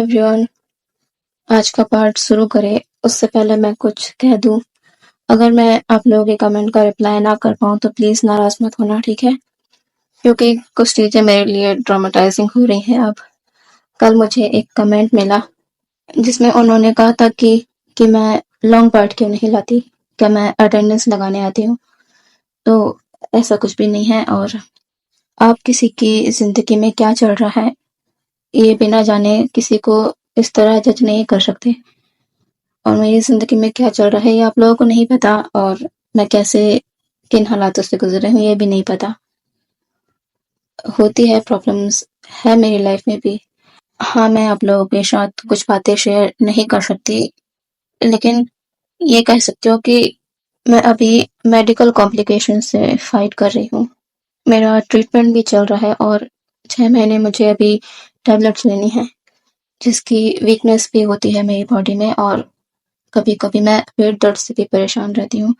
Everyone, आज का part शुरू करें उससे पहले मैं कुछ कह दूं। अगर मैं आप लोगों के कमेंट का रिप्लाई ना कर पाऊँ तो प्लीज़ नाराज़ मत होना, ठीक है? क्योंकि कुछ चीज़ें मेरे लिए ट्रॉमेटाइजिंग हो रही हैं अब। कल मुझे एक कमेंट मिला जिसमें उन्होंने कहा था कि मैं लॉन्ग पार्ट क्यों नहीं लाती, क्या मैं अटेंडेंस लगाने आती हूँ। तो ऐसा कुछ भी नहीं है और आप किसी की ज़िंदगी में क्या चल रहा है ये बिना जाने किसी को इस तरह जज नहीं कर सकते। और मेरी ज़िंदगी में क्या चल रहा है ये आप लोगों को नहीं पता और मैं कैसे किन हालातों से गुजर रही हूँ ये भी नहीं पता। होती है प्रॉब्लम्स, है मेरी लाइफ में भी। हाँ, मैं आप लोगों के साथ कुछ बातें शेयर नहीं कर सकती, लेकिन ये कह सकती हूँ कि मैं अभी मेडिकल कॉम्प्लिकेशन से फाइट कर रही हूँ। मेरा ट्रीटमेंट भी चल रहा है और 6 महीने मुझे अभी टैबलेट्स लेनी है, जिसकी वीकनेस भी होती है मेरी बॉडी में और कभी-कभी मैं पेट दर्द से भी परेशान रहती हूँ।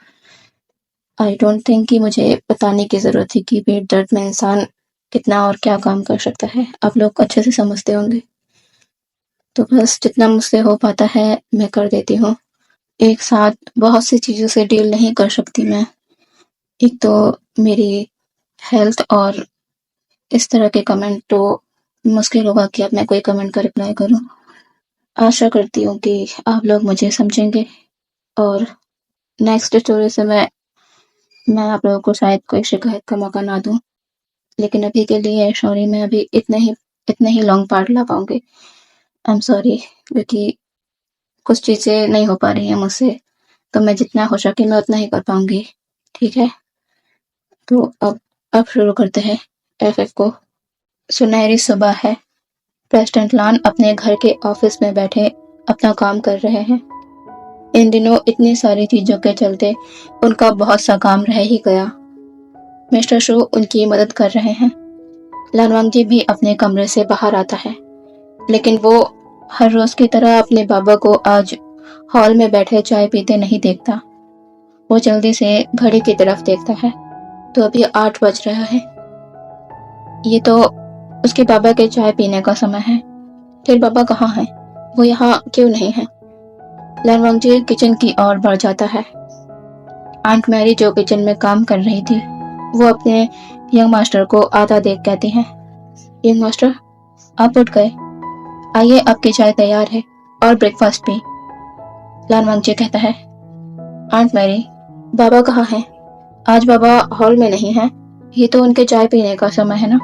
आई डोंट थिंक कि मुझे बताने की ज़रूरत है कि पेट दर्द में इंसान कितना और क्या काम कर सकता है। आप लोग अच्छे से समझते होंगे। तो बस जितना मुझसे हो पाता है मैं कर देती हूँ। एक साथ बहुत सी चीज़ों से डील नहीं कर सकती मैं। एक तो मेरी हेल्थ और इस तरह के कमेंट तो मुश्किल होगा कि अब मैं कोई कमेंट का रिप्लाई करूँ। आशा करती हूँ कि आप लोग मुझे समझेंगे और नेक्स्ट स्टोरी से मैं आप लोगों को शायद कोई शिकायत का मौका ना दूँ। लेकिन अभी के लिए सॉरी, मैं अभी इतने ही लॉन्ग पार्ट ला पाऊँगी। आई एम सॉरी, क्योंकि कुछ चीज़ें नहीं हो पा रही हैं मुझसे, तो मैं जितना हो सके मैं उतना ही कर पाऊँगी, ठीक है? तो अब शुरू करते हैं एफएफ को। सुनहरी सुबह है। प्रेसिडेंट लान अपने घर के ऑफिस में बैठे अपना काम कर रहे हैं। इन दिनों इतनी सारी चीज़ों के चलते उनका बहुत सा काम रह ही गया। मिस्टर शो उनकी मदद कर रहे हैं। लानवांगजी भी अपने कमरे से बाहर आता है, लेकिन वो हर रोज की तरह अपने बाबा को आज हॉल में बैठे चाय पीते नहीं देखता। वो जल्दी से घड़ी की तरफ देखता है तो अभी 8 बज रहा है। ये तो उसके बाबा के चाय पीने का समय है। फिर बाबा कहाँ हैं? वो यहाँ क्यों नहीं है? लानवांगजी किचन की ओर बढ़ जाता है। आंट मैरी जो किचन में काम कर रही थी, वो अपने यंग मास्टर को आता देख कहती हैं, यंग मास्टर, आप उठ गए। आइए, आपकी चाय तैयार है और ब्रेकफास्ट भी। लानवांगजी कहता है, आंट मैरी, बाबा कहाँ हैं? आज बाबा हॉल में नहीं हैं। ये तो उनके चाय पीने का समय है ना।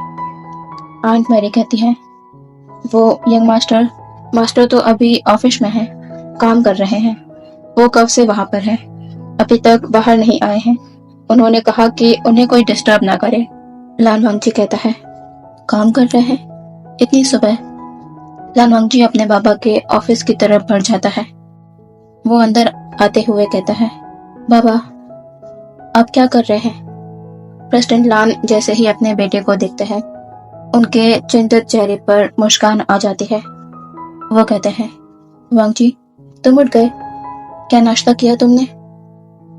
आंट मैरी कहती है, वो यंग मास्टर तो अभी ऑफिस में है, काम कर रहे हैं। वो कब से वहां पर है, अभी तक बाहर नहीं आए हैं। उन्होंने कहा कि उन्हें कोई डिस्टर्ब ना करे। लानवांगजी कहता है, काम कर रहे हैं इतनी सुबह? लानवांगजी अपने बाबा के ऑफिस की तरफ बढ़ जाता है। वो अंदर आते हुए कहता है, बाबा, आप क्या कर रहे हैं? प्रेसिडेंट लान जैसे ही अपने बेटे को देखते हैं, उनके चिंतित चेहरे पर मुस्कान आ जाती है। वो कहते हैं, वांगजी, तुम उठ गए? क्या नाश्ता किया तुमने?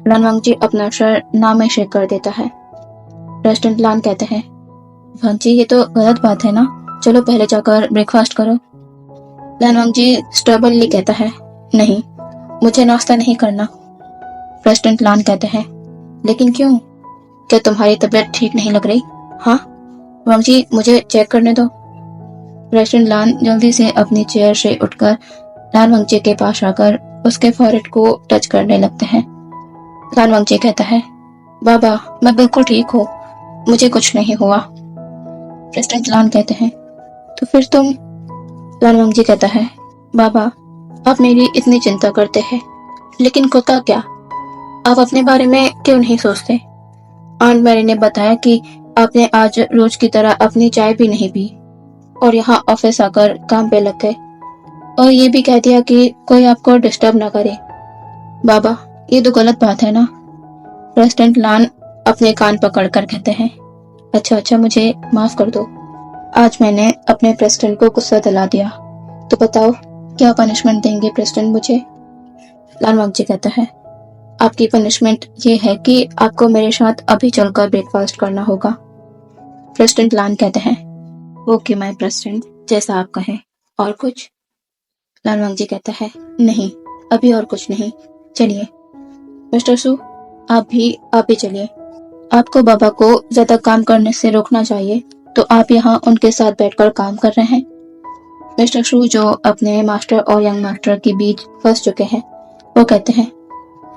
लानवांगजी अपना सर ना में शेक कर देता है। प्रेसिडेंट लान कहते हैं, वांगजी, ये तो गलत बात है ना, चलो पहले जाकर ब्रेकफास्ट करो। लानवांगजी स्टबनली कहता है, नहीं, मुझे नाश्ता नहीं करना। प्रेसिडेंट लान कहते हैं, लेकिन क्यों? क्या तुम्हारी तबीयत ठीक नहीं लग रही? हाँ, वांगजी, मुझे चेक करने दो। प्रेसिडेंट लान जल्दी से अपनी चेयर से उठकर लानवांगजी के पास आकर उसके फॉरहेड को टच करने लगते हैं। लानवांगजी कहता है, बाबा, मैं बिल्कुल ठीक हूँ, मुझे कुछ नहीं हुआ। प्रेसिडेंट लान कहते हैं, तो फिर तुम? लानवांगजी कहता है, बाबा, आप मेरी इतनी चिंता करते हैं, लेकिन होता क्या? आप अपने बारे में क्यों नहीं सोचते? आंट मैरी ने बताया कि आपने आज रोज की तरह अपनी चाय भी नहीं पी और यहाँ ऑफिस आकर काम पे लग गए और ये भी कह दिया कि कोई आपको डिस्टर्ब ना करे। बाबा, ये तो गलत बात है ना। प्रेसिडेंट लान अपने कान पकड़कर कहते हैं, अच्छा, मुझे माफ कर दो। आज मैंने अपने प्रेसिडेंट को गुस्सा दिला दिया, तो बताओ क्या पनिशमेंट देंगे प्रेसिडेंट मुझे? लानवांगजी कहता है, आपकी पनिशमेंट ये है कि आपको मेरे साथ अभी चलकर ब्रेकफास्ट करना होगा। प्रेसिडेंट लान कहते हैं, ओके माय प्रेसिडेंट, जैसा आप कहें। और कुछ? लालवांग जी कहता है, नहीं, अभी और कुछ नहीं, चलिए। मिस्टर सू, आप भी चलिए। आपको बाबा को ज्यादा काम करने से रोकना चाहिए, तो आप यहाँ उनके साथ बैठकर काम कर रहे हैं। मिस्टर शू, जो अपने मास्टर और यंग मास्टर के बीच फंस चुके हैं, वो कहते हैं,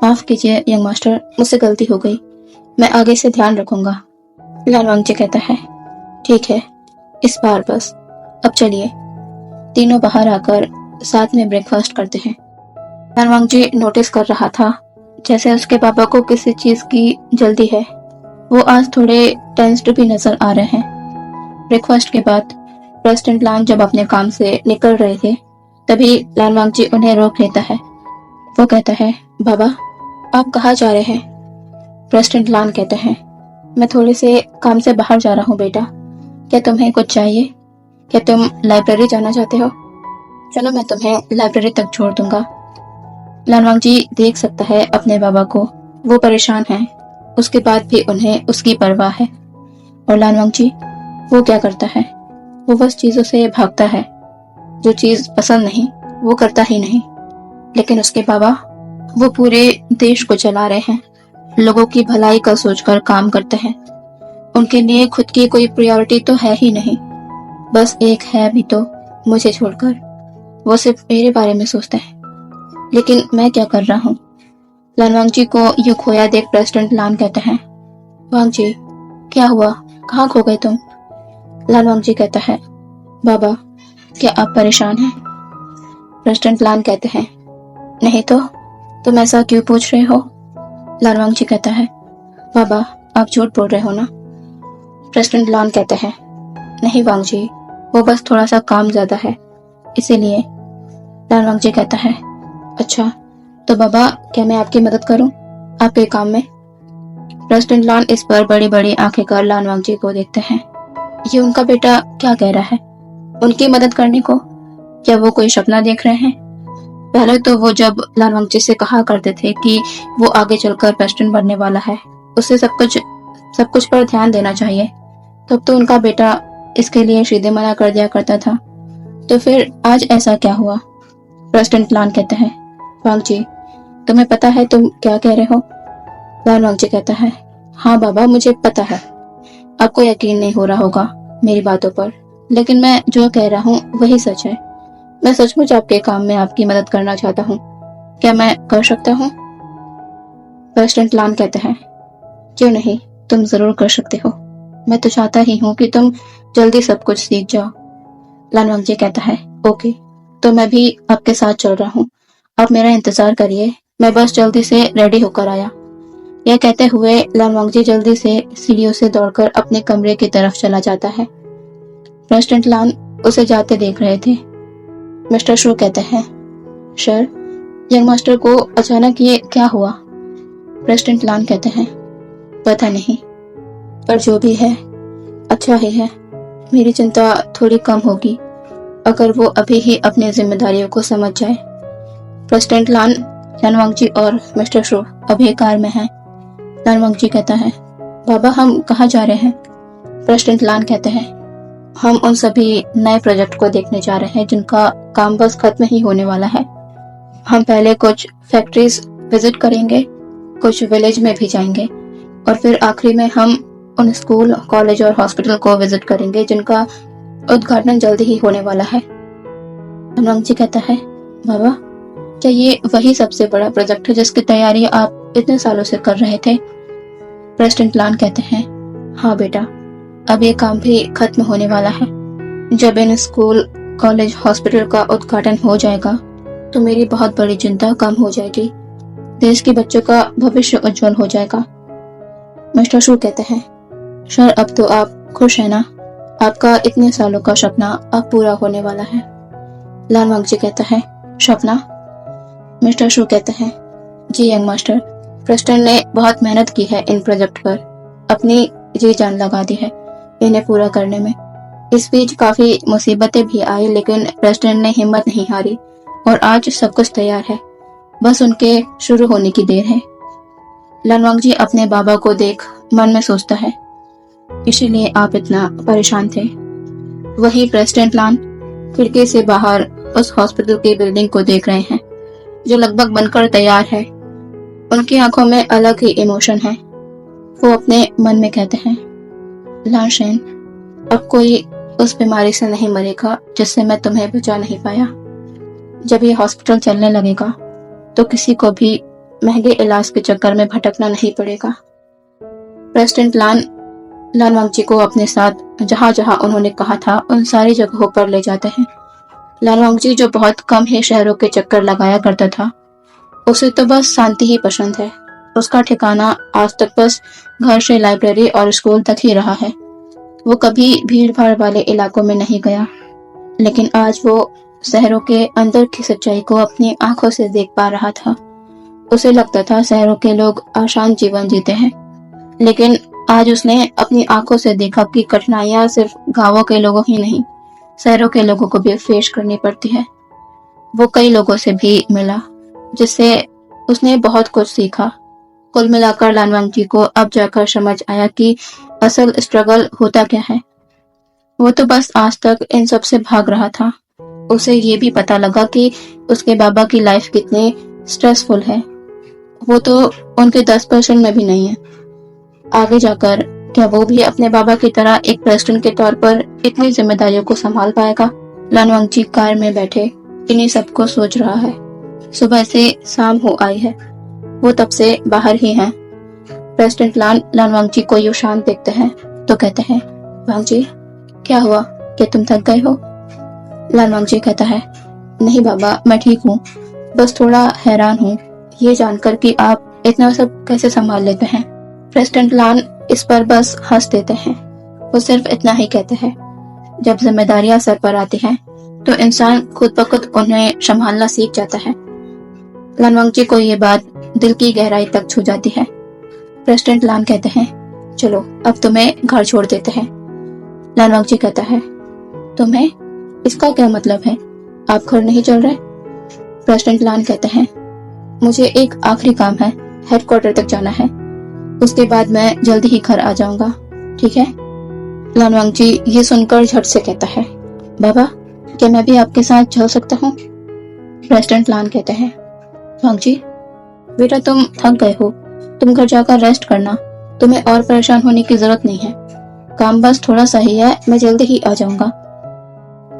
माफ कीजिए यंग मास्टर, मुझसे गलती हो गई, मैं आगे से ध्यान रखूंगा। लालवांग जी कहता है, ठीक है, इस बार बस, अब चलिए। तीनों बाहर आकर साथ में ब्रेकफास्ट करते हैं। लालवांग जी नोटिस कर रहा था जैसे उसके पापा को किसी चीज की जल्दी है। वो आज थोड़े टेंस्ड भी नजर आ रहे हैं। ब्रेकफास्ट के बाद प्रेसिडेंट लान जब अपने काम से निकल रहे थे, तभी लालवांग जी उन्हें रोक लेता है। वो कहता है, बाबा, आप कहाँ जा रहे हैं? प्रेसिडेंट लान कहते हैं, मैं थोड़े से काम से बाहर जा रहा हूँ बेटा, क्या तुम्हें कुछ चाहिए? क्या तुम लाइब्रेरी जाना चाहते हो? चलो मैं तुम्हें लाइब्रेरी तक छोड़ दूंगा। लालवांग जी देख सकता है अपने बाबा को, वो परेशान हैं, उसके बाद भी उन्हें उसकी परवाह है। और लालवांग जी, वो क्या करता है? वो बस चीजों से भागता है, जो चीज पसंद नहीं वो करता ही नहीं। लेकिन उसके बाबा, वो पूरे देश को चला रहे हैं, लोगों की भलाई का सोचकर काम करते हैं। उनके लिए खुद की कोई प्रायोरिटी तो है ही नहीं, बस एक है भी तो मुझे छोड़कर, वो सिर्फ मेरे बारे में सोचते हैं। लेकिन मैं क्या कर रहा हूँ? लालवांग जी को यूं खोया देख प्रेसिडेंट लान कहते हैं, वांग जी, क्या हुआ, कहाँ खो गए तुम? लालवांग जी कहता है, बाबा, क्या आप परेशान हैं? प्रेसिडेंट लान कहते हैं, नहीं तो, तुम ऐसा क्यों पूछ रहे हो? लालवांग जी कहता है, बाबा, आप झूठ बोल रहे हो ना? प्रेसिडेंट लान कहते हैं, नहीं वांग जी, वो बस थोड़ा सा काम ज्यादा है, इसीलिए। लालवांग जी कहता है, अच्छा, तो बाबा, क्या मैं आपकी मदद करूं आपके काम में? प्रेसिडेंट लान इस पर बड़ी बड़ी आंखें कर लालवांग जी को देखते हैं। ये उनका बेटा क्या कह रहा है? उनकी मदद करने को? क्या वो कोई सपना देख रहे हैं? पहले तो वो जब लालवांग जी से कहा करते थे कि वो आगे चलकर प्रेसिडेंट बनने वाला है, उसे सब कुछ पर ध्यान देना चाहिए, तब तो उनका बेटा इसके लिए सीधे मना कर दिया करता था। तो फिर आज ऐसा क्या हुआ? प्रेसिडेंट लान कहते हैं, वांग जी, तुम्हें पता है तुम क्या कह रहे हो? लालवांग जी कहता है, हाँ बाबा, मुझे पता है। आपको यकीन नहीं हो रहा होगा मेरी बातों पर, लेकिन मैं जो कह रहा हूँ वही सच है। मैं सचमुच आपके काम में आपकी मदद करना चाहता हूँ, क्या मैं कर सकता हूँ? प्रेसिडेंट लान कहते हैं, क्यों नहीं, तुम जरूर कर सकते हो, मैं तो चाहता ही हूँ कि तुम जल्दी सब कुछ सीख जाओ। लालवांग जी कहता है, ओके, तो मैं भी आपके साथ चल रहा हूँ, आप मेरा इंतजार करिए, मैं बस जल्दी से रेडी होकर आया। यह कहते हुए लालवांग जी जल्दी से सीढ़ियों से दौड़कर अपने कमरे की तरफ चला जाता है। प्रेसिडेंट लान उसे जाते देख रहे थे। मिस्टर शू कहते हैं, सर, यंग मास्टर को अचानक ये क्या हुआ? प्रेसिडेंट लान कहते हैं, पता नहीं, पर जो भी है अच्छा ही है। मेरी चिंता थोड़ी कम होगी अगर वो अभी ही अपनी जिम्मेदारियों को समझ जाए। प्रेसिडेंट लान, लालवांग जी और मिस्टर शू अभी कार में हैं। लालवांग जी कहता है, बाबा, हम कहाँ जा रहे हैं? प्रेसिडेंट लान कहते हैं, हम उन सभी नए प्रोजेक्ट को देखने जा रहे हैं जिनका काम बस खत्म ही होने वाला है। हम पहले कुछ फैक्ट्रीज विजिट करेंगे, कुछ विलेज में भी जाएंगे, और फिर आखिरी में हम उन स्कूल, कॉलेज और हॉस्पिटल को विजिट करेंगे जिनका उद्घाटन जल्दी ही होने वाला है। लालवांग जी कहता है, बाबा, क्या ये वही सबसे बड़ा प्रोजेक्ट है जिसकी तैयारी आप इतने सालों से कर रहे थे? प्रेसिडेंट लान कहते हैं, हाँ बेटा, अब ये काम भी खत्म होने वाला है। जब इन स्कूल, कॉलेज, हॉस्पिटल का उद्घाटन हो जाएगा तो मेरी बहुत बड़ी चिंता कम हो जाएगी, देश के बच्चों का भविष्य उज्जवल हो जाएगा। मिस्टर शू कहते हैं, सर, अब तो आप खुश हैं ना? आपका इतने सालों का सपना अब पूरा होने वाला है। लालवांग जी कहता है, सपना? मिस्टर शू कहते हैं, जी यंग मास्टर, प्रेसिडेंट ने बहुत मेहनत की है इन प्रोजेक्ट पर, अपनी जी जान लगा दी है इन्हें पूरा करने में। इस बीच काफी मुसीबतें भी आई, लेकिन प्रेसिडेंट ने हिम्मत नहीं हारी और आज सब कुछ तैयार है, बस उनके शुरू होने की देर है। लालवांग जी अपने बाबा को देख मन में सोचता है, इसीलिए आप इतना परेशान थे। वही प्रेसिडेंट लान खिड़की से बाहर उस हॉस्पिटल की बिल्डिंग को देख रहे हैं जो लगभग बनकर तैयार है। उनकी आंखों में अलग ही इमोशन है। वो अपने मन में कहते हैं, लाशेन, अब कोई उस बीमारी से नहीं मरेगा जिससे मैं तुम्हें बचा नहीं पाया। जब ये हॉस्पिटल चलने लगेगा तो किसी को भी महंगे इलाज के चक्कर में भटकना नहीं पड़ेगा। प्रेसिडेंट लान वांगची को अपने साथ जहां जहां उन्होंने कहा था उन सारी जगहों पर ले जाते हैं। लान वांगची जो बहुत कम ही शहरों के चक्कर लगाया करता था, उसे तो बस शांति ही पसंद है। उसका ठिकाना आज तक बस घर से लाइब्रेरी और स्कूल तक ही रहा है। वो कभी भीड़ भाड़ वाले इलाकों में नहीं गया, लेकिन आज वो शहरों के अंदर की सच्चाई को अपनी आंखों से देख पा रहा था। उसे लगता था शहरों के लोग आसान जीवन जीते हैं, लेकिन आज उसने अपनी आंखों से देखा कि कठिनाइयां सिर्फ गांवों के लोगों ही नहीं, शहरों के लोगों को भी फेस करनी पड़ती है। वो कई लोगों से भी मिला, जिससे उसने बहुत कुछ सीखा। कुल मिलाकर लान वांगची को अब जाकर समझ आया कि असल स्ट्रगल होता क्या है। वो तो बस आज तक इन सब से भाग रहा था। उसे ये भी पता लगा कि उसके बाबा की लाइफ कितनी स्ट्रेसफुल है। वो तो उनके 10% में भी नहीं है। आगे जाकर क्या वो भी अपने बाबा की तरह एक प्रेसिडेंट के तौर पर इतनी जिम्मेदारियों को संभाल पाएगा? लान वांगची कार में बैठे इन्हीं सब को सोच रहा है। सुबह से शाम हो आई है, वो तब से बाहर ही हैं। प्रेसिडेंट लान वांगची को यूं शांत देखते हैं तो कहते हैं, वांगची, क्या हुआ? क्या तुम थक गए हो? लान वांगची कहता है, नहीं बाबा, मैं ठीक हूँ, बस थोड़ा हैरान हूँ ये जानकर कि आप इतना सब कैसे संभाल लेते हैं। प्रेसिडेंट लान इस पर बस हंस देते हैं। वो सिर्फ इतना ही कहते हैं, जब जिम्मेदारियां सर पर आती हैं तो इंसान खुद ब खुद उन्हें संभालना सीख जाता है। लान वांगची को ये बात दिल की गहराई तक छू जाती है। प्रेसिडेंट लान कहते हैं, चलो अब तुम्हें घर छोड़ देते हैं। लान वांगची कहता है, तुम्हें? इसका क्या मतलब है? आप घर नहीं चल रहे? प्रेसिडेंट लान कहते हैं, मुझे एक आखिरी काम है, हेडक्वार्टर तक जाना है, उसके बाद मैं जल्दी ही घर आ जाऊंगा, ठीक है? लान वांगची ये सुनकर झट से कहता है, बाबा, क्या मैं भी आपके साथ चल सकता हूँ? प्रेसिडेंट लान कहते हैं, वांगची, बेटा तुम थक गए हो, तुम घर जाकर रेस्ट करना, तुम्हें और परेशान होने की जरूरत नहीं है, काम बस थोड़ा सा ही है, मैं जल्दी ही आ जाऊंगा।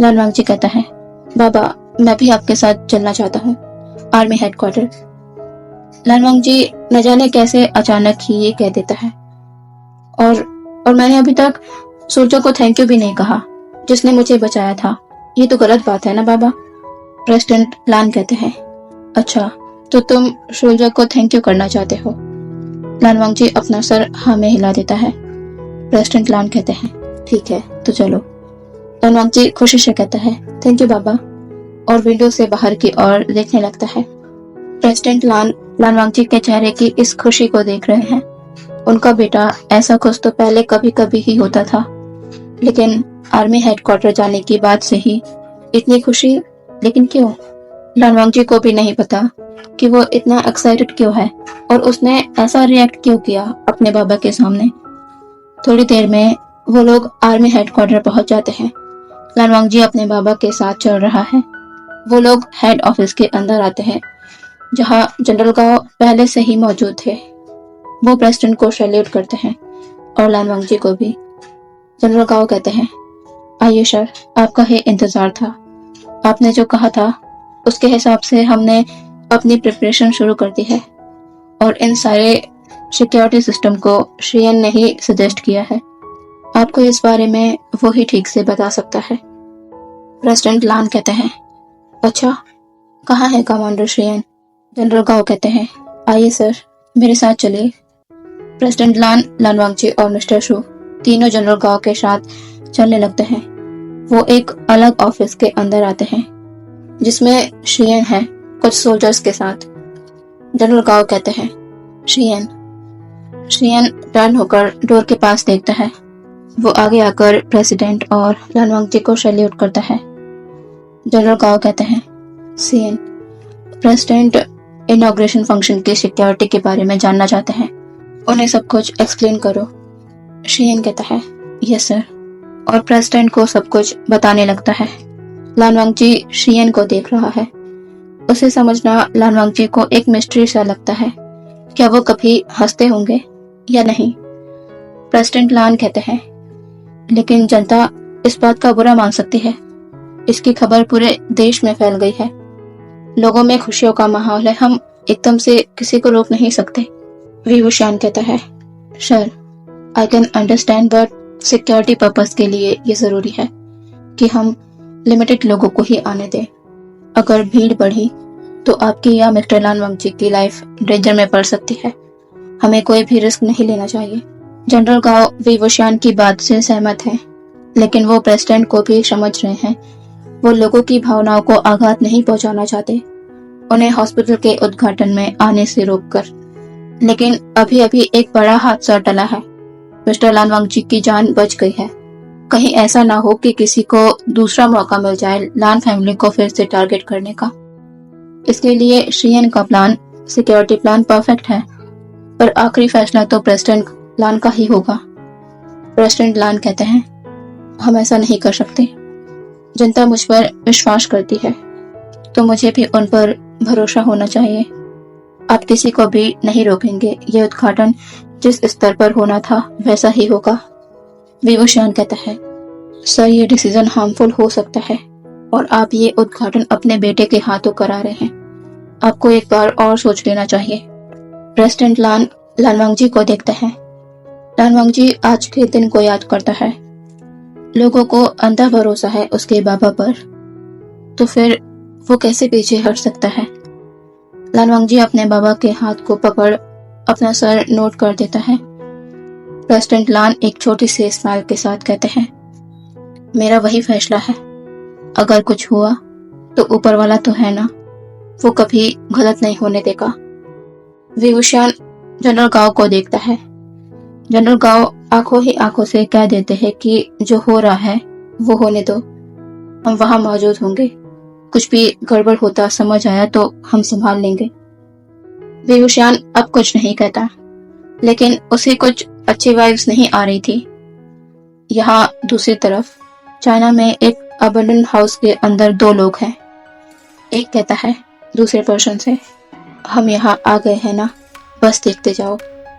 लान वांगची कहता है, बाबा, मैं भी आपके साथ चलना चाहता हूँ, आर्मी हेडक्वार्टर। लान वांगची न जाने कैसे अचानक ही ये कह देता है, और मैंने अभी तक सूर्य को थैंक यू भी नहीं कहा, जिसने मुझे बचाया था। ये तो गलत बात है ना बाबा? प्रेसिडेंट लान कहते हैं, अच्छा, तो तुम सूर्य को थैंक यू करना चाहते हो? लान वांगची अपना सर हाँ में हिला देता है। प्रेसिडेंट लान कहते हैं, ठीक है, तो चलो। लान वांगची खुशी से कहता है, थैंक यू बाबा, और विंडो से बाहर की ओर देखने लगता है। प्रेसिडेंट लान वांगची के चेहरे की इस खुशी को देख रहे हैं। उनका बेटा ऐसा खुश तो पहले कभी कभी ही होता था, लेकिन आर्मी हेडक्वार्टर जाने की बात से ही इतनी खुशी। लेकिन क्यों? लान वांगची को भी नहीं पता कि वो इतना एक्साइटेड क्यों है और उसने ऐसा रिएक्ट क्यों किया अपने बाबा के सामने। थोड़ी देर में वो लोग आर्मी हेडक्वार्टर पहुंच जाते हैं। लान वांगची अपने बाबा के साथ चल रहा है। वो लोग हेड ऑफिस के अंदर आते हैं, जहां जनरल गाओ पहले से ही मौजूद थे। वो प्रेसिडेंट को सैल्यूट करते हैं और लान वांगची को भी। जनरल गाओ कहते हैं, आइए सर, आपका ही इंतजार था। आपने जो कहा था उसके हिसाब से हमने अपनी प्रिपरेशन शुरू कर दी है, और इन सारे सिक्योरिटी सिस्टम को शियन ने ही सजेस्ट किया है। आपको इस बारे में वो ही ठीक से बता सकता है। प्रेसिडेंट लान कहते हैं, अच्छा, कहाँ है कमांडर शियन? जनरल गाओ कहते हैं, आइए सर, मेरे साथ चलिए। प्रेसिडेंट लान वांगची और मिस्टर शू तीनों जनरल गाओ के साथ चलने लगते हैं। वो एक अलग ऑफिस के अंदर आते हैं, जिसमें शियन है कुछ सोल्जर्स के साथ। जनरल गाओ कहते हैं, शियन टर्न होकर डोर के पास देखता है। वो आगे आकर प्रेसिडेंट और लान वांगची को सैल्यूट करता है। जनरल गाओ कहते हैं, शियन, प्रेसिडेंट इनॉग्रेशन फंक्शन की सिक्योरिटी के बारे में जानना चाहते हैं, उन्हें सब कुछ एक्सप्लेन करो। शियन कहता है, यस सर, और प्रेसिडेंट को सब कुछ बताने लगता है। लानवांगजी शियन को देख रहा है। उसे समझना लानवांगजी को एक मिस्ट्री सा लगता है। क्या वो कभी हंसते होंगे या नहीं? प्रेसिडेंट लान कहते हैं, लेकिन जनता इस बात का बुरा मान सकती है। इसकी खबर पूरे देश में फैल गई है। लोगों में खुशियों का माहौल है। हम एकदम से किसी को रोक नहीं सकते। वी वुशियान कहता है, sir I can understand, but security purpose के लिए ये जरूरी है कि हम लिमिटेड लोगों को ही आने दें। अगर भीड़ बढ़ी तो आपकी या मिस्टर लानवांगजी की लाइफ डेंजर में पड़ सकती है। हमें कोई भी रिस्क नहीं लेना चाहिए। जनरल गाओ वी वुशियान की बात से सहमत हैं, लेकिन वो प्रेसिडेंट को भी समझ रहे हैं। वो लोगों की भावनाओं को आघात नहीं पहुंचाना चाहते, उन्हें हॉस्पिटल के उद्घाटन में आने से रोककर। लेकिन अभी अभी एक बड़ा हादसा टला है। मिस्टर लानवांगजी की जान बच गई है। कहीं ऐसा ना हो कि किसी को दूसरा मौका मिल जाए लान फैमिली को फिर से टारगेट करने का। इसके लिए शियन का प्लान, सिक्योरिटी प्लान परफेक्ट है, पर आखिरी फैसला तो प्रेसिडेंट लान का ही होगा। प्रेसिडेंट लान कहते हैं, हम ऐसा नहीं कर सकते। जनता मुझ पर विश्वास करती है, तो मुझे भी उन पर भरोसा होना चाहिए। आप किसी को भी नहीं रोकेंगे। ये उद्घाटन जिस स्तर पर होना था वैसा ही होगा। वी वुशियान कहता है, सर ये डिसीजन हार्मफुल हो सकता है और आप ये उद्घाटन अपने बेटे के हाथों करा रहे हैं। आपको एक बार और सोच लेना चाहिए। प्रेसिडेंट लान लानवांगजी को देखता है। लानवांगजी आज के दिन को याद करता है। लोगों को अंधा भरोसा है उसके बाबा पर, तो फिर वो कैसे पीछे हट सकता है? लानवांगजी अपने बाबा के हाथ को पकड़ अपना सर नोट कर देता है। प्रेसिडेंट लान एक छोटी सी स्माइल के साथ कहते हैं, मेरा वही फैसला है। अगर कुछ हुआ तो ऊपर वाला तो है ना, वो कभी गलत नहीं होने देगा। वी वुशियान जनरल गाओ को देखता है। जनरल गाओ आंखों ही आंखों से कह देते हैं कि जो हो रहा है वो होने दो, हम वहां मौजूद होंगे। कुछ भी गड़बड़ होता समझ आया तो हम संभाल लेंगे। वी वुशियान अब कुछ नहीं कहता, लेकिन उसे कुछ अच्छी वाइब्स नहीं आ रही थी। यहाँ दूसरी तरफ चाइना में एक अबंडन हाउस के अंदर दो लोग हैं। एक कहता है दूसरे पर्सन से, हम यहाँ आ गए हैं ना, बस देखते जाओ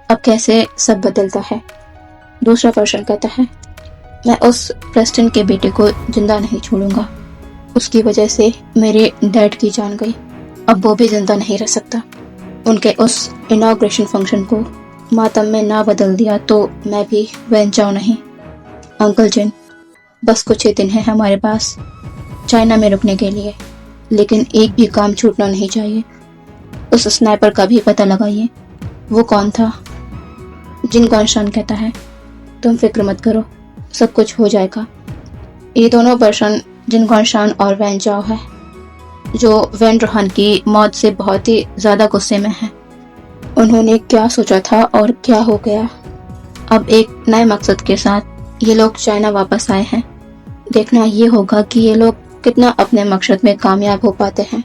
अब कैसे सब बदलता है। दूसरा पर्सन कहता है, मैं उस प्रेसिडेंट के बेटे को जिंदा नहीं छोड़ूंगा। उसकी वजह से मेरे डैड की जान गई, अब वो भी जिंदा नहीं रह सकता। उनके उस इनॉग्रेशन फंक्शन को मातम में ना बदल दिया तो मैं भी बहन जाऊं नहीं। अंकल जिन, बस कुछ ही दिन है हमारे पास चाइना में रुकने के लिए, लेकिन एक भी काम छूटना नहीं चाहिए। उस स्नाइपर का भी पता लगाइए, वो कौन था। जिन गॉनशान कहता है, तुम फिक्र मत करो, सब कुछ हो जाएगा। ये दोनों पर्सन जिन गॉनशान और वैन जाओ है, जो वैन रोहान की मौत से बहुत ही ज्यादा गुस्से में है। उन्होंने क्या सोचा था और क्या हो गया। अब एक नए मकसद के साथ ये लोग चाइना वापस आए हैं। देखना ये होगा कि ये लोग कितना अपने मकसद में कामयाब हो पाते हैं।